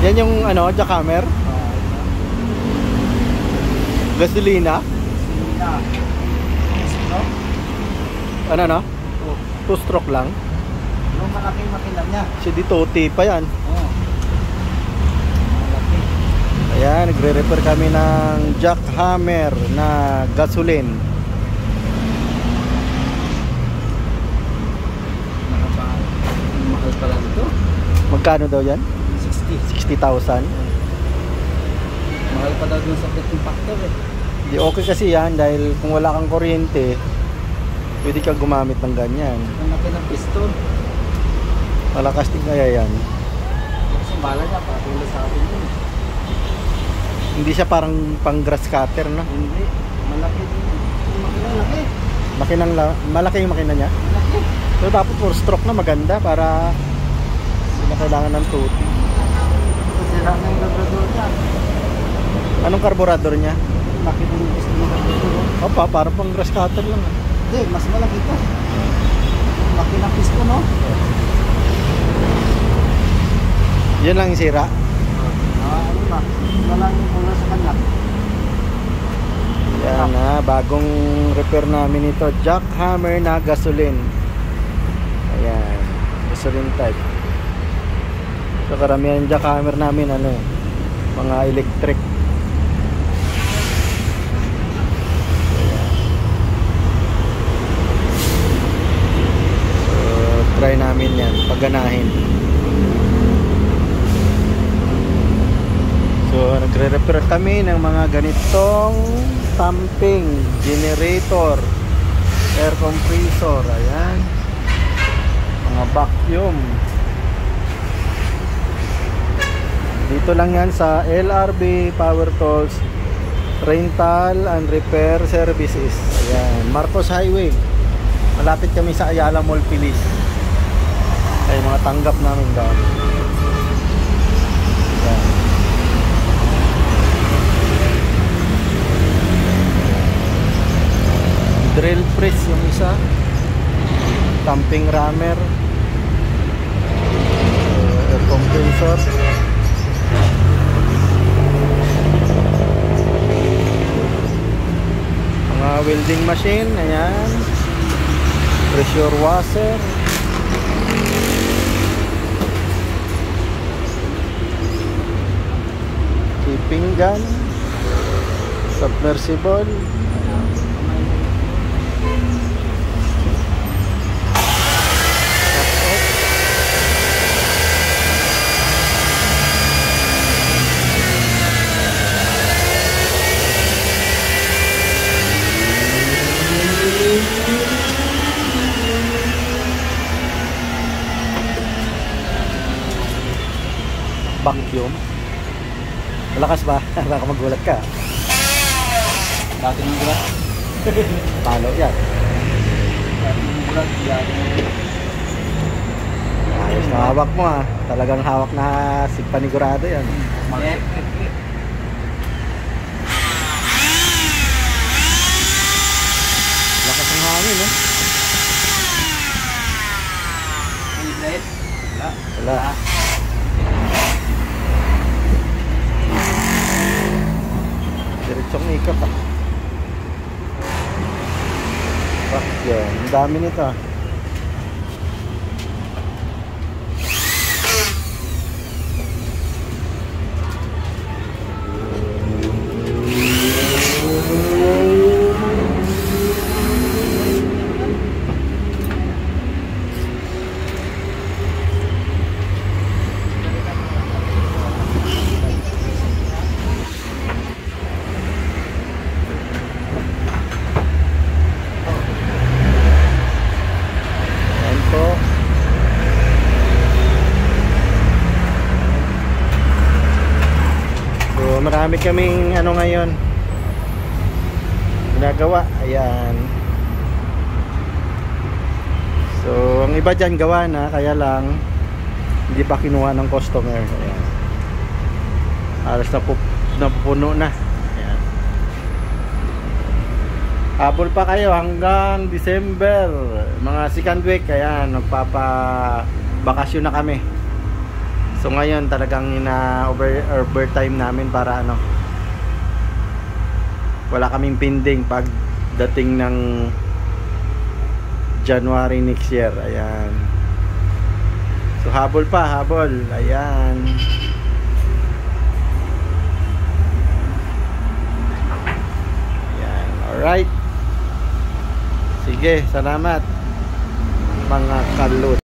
Yan yung ano, jackhammer. Gasolina. Ano no? Two stroke lang. Yung malaking makina niya. Si Ditoti pa yan. Oo. Malaki. Ayan, nagre-repair kami ng jackhammer na gasoline. Mahal pala ito. Magkano daw yan? 60. 60,000. Mahal pa daw dun sa pitting factor eh. Di okay kasi yan dahil kung wala kang kuryente, pwede kang gumamit ng ganyan. Ang laki ng piston. Malakas din kaya yan. Kasi bala niya, patulad sa atin yun. Hindi siya parang pang grass cutter, no? Hindi. Malaki din yun. Yung makina, laki. Malaki yung makina niya. Malaki. So dapat 4 stroke na maganda para hindi na kailangan ng tuti. Sira na yung carburetor niya. Anong carburetor niya? Laki din yung piston ng carburetor. Opa, parang pang grass cutter lang. Hindi, mas malaki ito. Laki ng piston, no? Yun lang yung sira. Ano na? Wala yung pula sa kanya. Yan na, bagong repair namin ito. Jackhammer na gasoline. Ayan, gasoline type. So karamihan yung jackhammer namin, ano, mga electric. Ayan. So try namin yan, pagganahin. So nagre-repair kami ng mga ganitong pumping, generator, air compressor, ayan, mga vacuum. Dito lang yan sa LRB Power Tools Rental and Repair Services. Ayan, Marcos Highway. Malapit kami sa Ayala Mall, Pilis. Ay, mga tanggap namin doon. Ayan. Drill press yung isa, tamping rammer, air compressor, mga welding machine, ayan, pressure washer, keeping gun, submersible, vacuum. Malakas ba? Baka magulat ka. Dati ng gulat. Talo yan. Dati ng gulat. Ayos na hawak mo ha. Talagang hawak na panigurado yan. Lakas ng hangin eh. Wala. Diretsong ikot ah. Fuck yan. Ang dami nito. Marami kaming ano ngayon ginagawa, ayan. So ang iba dyan gawa na, kaya lang hindi pa kinuha ng customer, ayan. Halos napupuno na, ayan. Habol pa kayo hanggang December, mga second week, ayan, magpapabakasyon na kami So ngayon talagang overtime namin para ano, wala kaming pending pagdating ng January next year. Ayan. So habol pa, habol. Ayan. Ayan. Alright. Sige, salamat mga kalut.